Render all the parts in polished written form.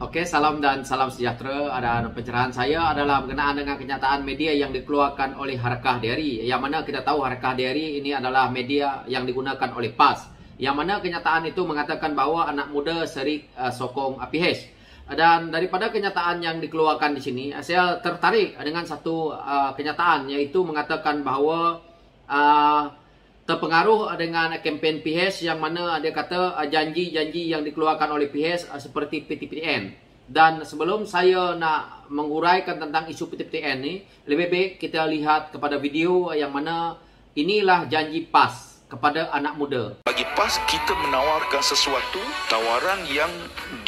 Oke, salam dan salam sejahtera. Ada pencerahan saya adalah berkenaan dengan kenyataan media yang dikeluarkan oleh Harakah Dairy. Yang mana kita tahu Harakah Dairy ini adalah media yang digunakan oleh PAS. Yang mana kenyataan itu mengatakan bahawa anak muda serik sokong PH. Dan daripada kenyataan yang dikeluarkan di sini, saya tertarik dengan satu kenyataan, iaitu mengatakan bahawa terpengaruh dengan kempen PH yang mana dia kata janji-janji yang dikeluarkan oleh PH seperti PTPTN. Dan sebelum saya nak menguraikan tentang isu PTPTN ni, lebih baik kita lihat kepada video yang mana inilah janji PAS kepada anak muda. Bagi PAS, kita menawarkan sesuatu tawaran yang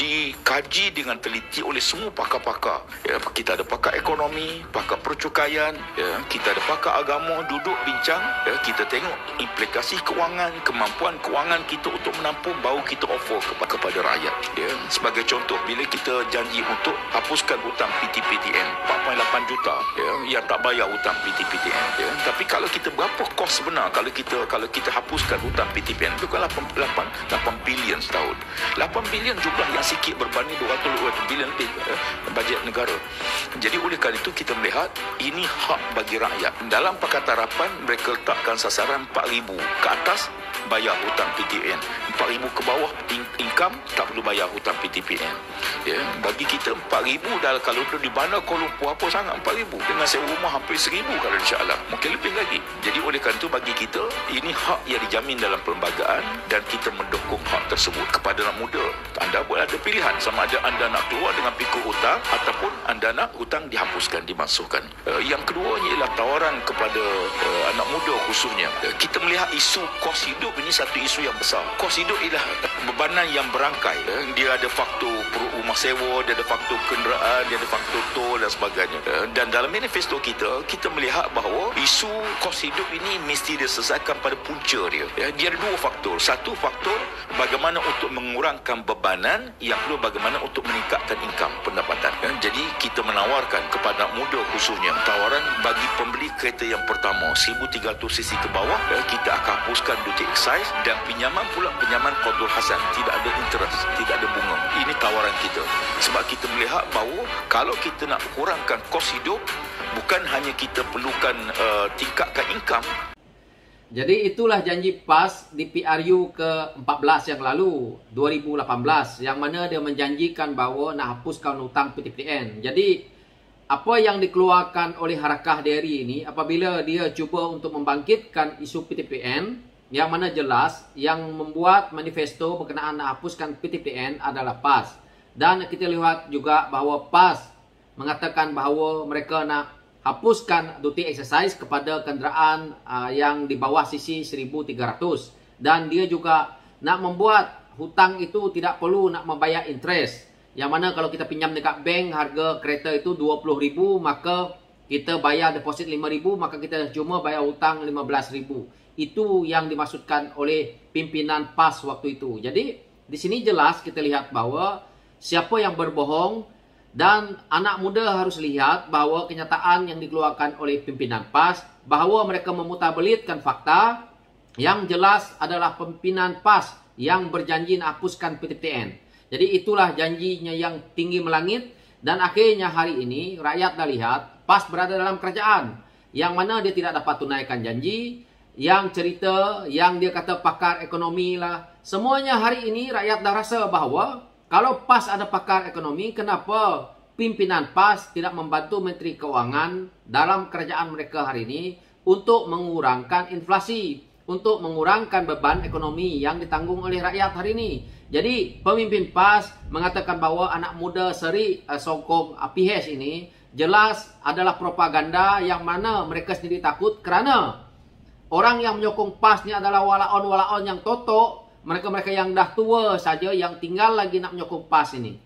dikaji dengan teliti oleh semua pakar-pakar. Ya, kita ada pakar ekonomi, pakar percukaian, ya, kita ada pakar agama, duduk bincang, ya, kita tengok implikasi kewangan, kemampuan kewangan kita untuk menampung, baru kita offer kepada rakyat. Ya. Sebagai contoh, bila kita janji untuk hapuskan hutang PTPTN 4.8 juta, ya, yang tak bayar hutang PTPTN, ya. Tapi kalau kita berapa kos sebenar kalau kita hapuskan hutang PTPN, itu kan 8 bilion setahun. 8 bilion jumlah yang sikit berbanding 200 bilion lebih bajet negara. Jadi oleh kerana itu kita melihat ini hak bagi rakyat. Dalam Pakatan Harapan mereka letakkan sasaran 4,000 ke atas bayar hutang PTPN, 4,000 ke bawah income tak perlu bayar hutang PTPN. Ya, bagi kita 4,000 dah, kalau di Bandar Kuala Lumpur apa sangat 4,000 dengan sewa rumah hampir 1,000 kalau insya-Allah, mungkin lebih lagi. Jadi oleh kerana itu bagi kita ini hak yang dijamin dalam perlembagaan dan kita mendukung hak tersebut. Kepada anak muda, anda boleh ada pilihan sama ada anda nak keluar dengan pikul hutang ataupun anda nak hutang dihapuskan, dimasukkan. Yang kedua ialah tawaran kepada anak muda khususnya. Kita melihat isu kos hidup ini satu isu yang besar. Kos hidup ialah bebanan yang berangkai. Dia ada faktor rumah sewa, dia ada faktor kenderaan, dia ada faktor tol dan sebagainya. Dan dalam manifesto kita melihat bahawa isu kos hidup ini mesti diselesaikan pada punca dia. Dia ada dua faktor. Satu faktor bagaimana untuk mengurangkan bebanan, yang kedua bagaimana untuk meningkatkan income, pendapatan. Jadi kita menawarkan kepada anak muda khususnya tawaran bagi pembeli kereta yang pertama 1,300 cc ke bawah, kita akan hapuskan duty excise dan pinjaman Qardul Hasan, tidak ada interest, tidak ada bunga. Ini tawaran kita. Sebab kita melihat bahawa kalau kita nak kurangkan kos hidup, bukan hanya kita perlukan tingkatkan income. Jadi itulah janji PAS di PRU ke-14 yang lalu, 2018, yang mana dia menjanjikan bahawa nak hapuskan hutang PTPTN. Jadi apa yang dikeluarkan oleh Harakah Dairy ini, apabila dia cuba untuk membangkitkan isu PTPTN, yang mana jelas yang membuat manifesto berkenaan nak hapuskan PTPTN adalah PAS. Dan kita lihat juga bahawa PAS mengatakan bahawa mereka nak hapuskan duty exercise kepada kenderaan yang di bawah cc 1,300. Dan dia juga nak membuat hutang itu tidak perlu nak membayar interest. Yang mana kalau kita pinjam dekat bank, harga kereta itu 20,000, maka kita bayar deposit 5,000, maka kita cuma bayar hutang 15,000. Itu yang dimaksudkan oleh pimpinan PAS waktu itu. Jadi di sini jelas kita lihat bahawa siapa yang berbohong, dan anak muda harus lihat bahawa kenyataan yang dikeluarkan oleh pimpinan PAS bahawa mereka memutarbelitkan fakta yang jelas adalah pimpinan PAS yang berjanji nak hapuskan PTPTN. Jadi itulah janjinya yang tinggi melangit, dan akhirnya hari ini rakyat dah lihat PAS berada dalam kerajaan yang mana dia tidak dapat tunaikan janji, yang cerita, yang dia kata pakar ekonomi lah. Semuanya hari ini rakyat dah rasa bahawa kalau PAS ada pakar ekonomi, kenapa pimpinan PAS tidak membantu Menteri Kewangan dalam kerajaan mereka hari ini untuk mengurangkan inflasi, untuk mengurangkan beban ekonomi yang ditanggung oleh rakyat hari ini. Jadi pemimpin PAS mengatakan bahawa anak muda seri sokong PH ini jelas adalah propaganda yang mana mereka sendiri takut kerana orang yang menyokong PAS ni adalah walaon-walaon yang totok. Mereka-mereka yang dah tua saja yang tinggal lagi nak menyokong PAS ini.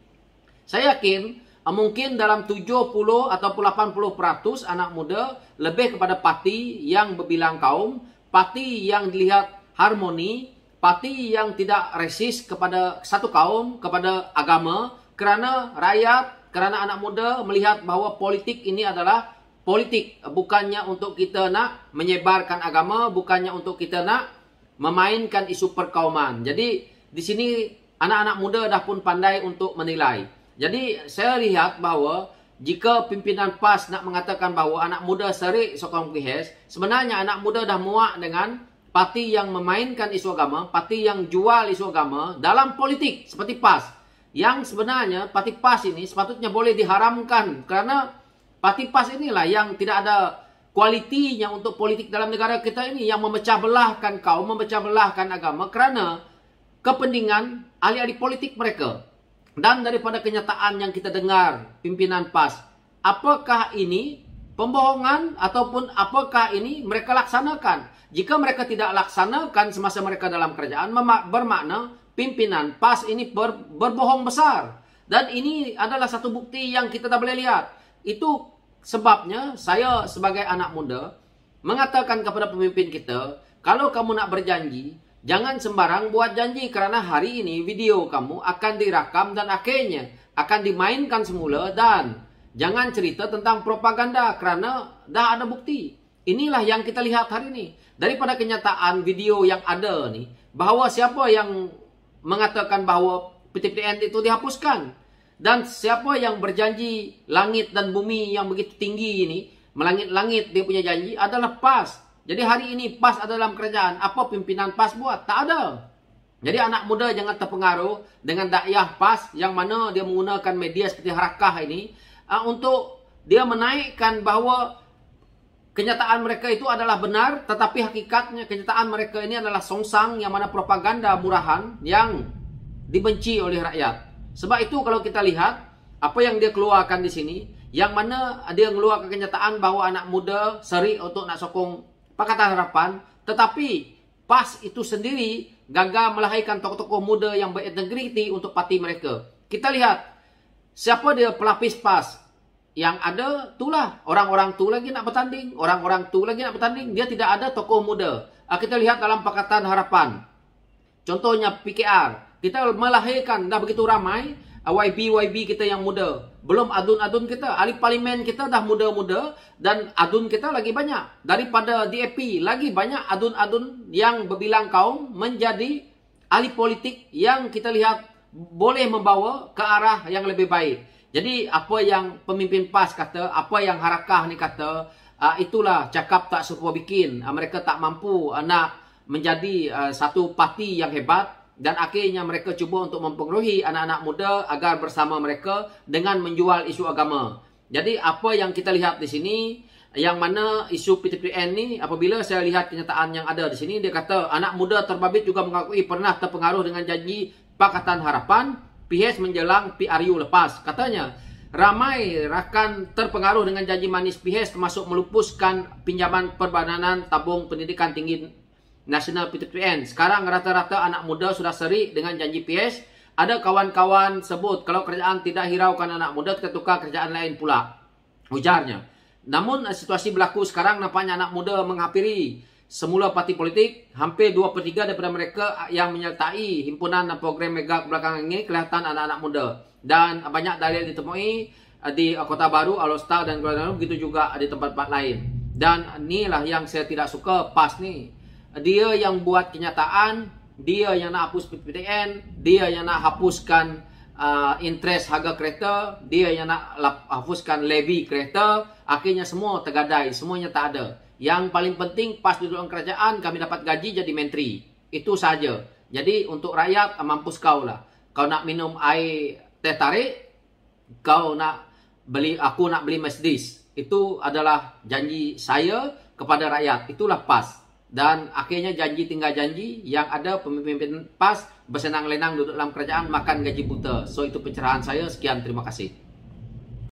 Saya yakin mungkin dalam 70 ataupun 80% anak muda lebih kepada parti yang berbilang kaum, parti yang dilihat harmoni, parti yang tidak resis kepada satu kaum, kepada agama, kerana rakyat, kerana anak muda melihat bahawa politik ini adalah politik, bukannya untuk kita nak menyebarkan agama, bukannya untuk kita nak memainkan isu perkauman. Jadi di sini anak-anak muda dah pun pandai untuk menilai. Jadi saya lihat bahwa jika pimpinan PAS nak mengatakan bahawa anak muda serik sokong PIHES, sebenarnya anak muda dah muak dengan parti yang memainkan isu agama, parti yang jual isu agama dalam politik seperti PAS. Yang sebenarnya parti PAS ini sepatutnya boleh diharamkan kerana parti PAS inilah yang tidak ada kualitinya untuk politik dalam negara kita ini, yang memecah belahkan kaum, memecah belahkan agama kerana kepentingan ahli-ahli politik mereka. Dan daripada kenyataan yang kita dengar pimpinan PAS, apakah ini pembohongan ataupun apakah ini mereka laksanakan? Jika mereka tidak laksanakan semasa mereka dalam kerajaan, bermakna pimpinan PAS ini berbohong besar. Dan ini adalah satu bukti yang kita tak boleh lihat. Itu sebabnya saya sebagai anak muda mengatakan kepada pemimpin kita, kalau kamu nak berjanji, jangan sembarang buat janji kerana hari ini video kamu akan dirakam dan akhirnya akan dimainkan semula, dan jangan cerita tentang propaganda kerana dah ada bukti. Inilah yang kita lihat hari ini. Daripada kenyataan video yang ada ni, bahawa siapa yang mengatakan bahawa PTPTN itu dihapuskan, dan siapa yang berjanji langit dan bumi yang begitu tinggi ini, melangit-langit dia punya janji, adalah PAS. Jadi hari ini PAS ada dalam kerajaan. Apa pimpinan PAS buat? Tak ada. Jadi anak muda jangan terpengaruh dengan dakwah PAS yang mana dia menggunakan media seperti Harakah ini untuk dia menaikkan bahawa kenyataan mereka itu adalah benar, tetapi hakikatnya kenyataan mereka ini adalah songsang yang mana propaganda murahan yang dibenci oleh rakyat. Sebab itu kalau kita lihat apa yang dia keluarkan di sini, yang mana dia mengeluarkan kenyataan bahawa anak muda serik untuk nak sokong Pakatan Harapan, tetapi PAS itu sendiri gagal melahirkan tokoh-tokoh muda yang berintegriti untuk parti mereka. Kita lihat siapa dia pelapis PAS. Yang ada itulah orang-orang tu lagi nak bertanding, orang-orang tu lagi nak bertanding. Dia tidak ada tokoh muda. Kita lihat dalam Pakatan Harapan, contohnya PKR, kita melahirkan dah begitu ramai YB kita yang muda. Belum adun-adun kita, ahli parlimen kita dah muda-muda, dan adun kita lagi banyak. Daripada DAP lagi banyak adun-adun yang berbilang kaum menjadi ahli politik yang kita lihat boleh membawa ke arah yang lebih baik. Jadi apa yang pemimpin PAS kata, apa yang Harakah ni kata, itulah cakap tak serupa bikin. Mereka tak mampu nak menjadi satu parti yang hebat, dan akhirnya mereka cuba untuk mempengaruhi anak-anak muda agar bersama mereka dengan menjual isu agama. Jadi apa yang kita lihat di sini, yang mana isu PTPTN ni, apabila saya lihat kenyataan yang ada di sini, dia kata anak muda terbabit juga mengakui pernah terpengaruh dengan janji Pakatan Harapan PIHES menjelang PRU lepas. Katanya, ramai rakan terpengaruh dengan janji manis PIHES termasuk melupuskan pinjaman Perbadanan Tabung Pendidikan Tinggi Nasional PTPTN. Sekarang rata-rata anak muda sudah serik dengan janji PIHES. Ada kawan-kawan sebut kalau kerajaan tidak hiraukan anak muda, kita tukar kerajaan lain pula, ujarnya. Namun situasi berlaku sekarang nampaknya anak muda menghampiri semula parti politik. Hampir 2/3 daripada mereka yang menyertai himpunan dan program mega belakangan ini kelihatan anak-anak muda. Dan banyak dalil ditemui di Kota Baru, Alor-Star dan Kuala Lumpur, begitu juga di tempat-tempat lain. Dan inilah yang saya tidak suka PAS ni. Dia yang buat kenyataan, dia yang nak hapus PTPTN, dia yang nak hapuskan interest harga kereta, dia yang nak hapuskan levy kereta. Akhirnya semua tergadai, semuanya tak ada. Yang paling penting PAS duduk dalam kerajaan, kami dapat gaji jadi menteri. Itu saja. Jadi untuk rakyat, mampus kau lah. Kau nak minum air teh tarik, kau nak beli, aku nak beli Mercedes. Itu adalah janji saya kepada rakyat. Itulah PAS. Dan akhirnya janji tinggal janji, yang ada pemimpin PAS bersenang-lenang duduk dalam kerajaan makan gaji buta. So itu pencerahan saya. Sekian, terima kasih.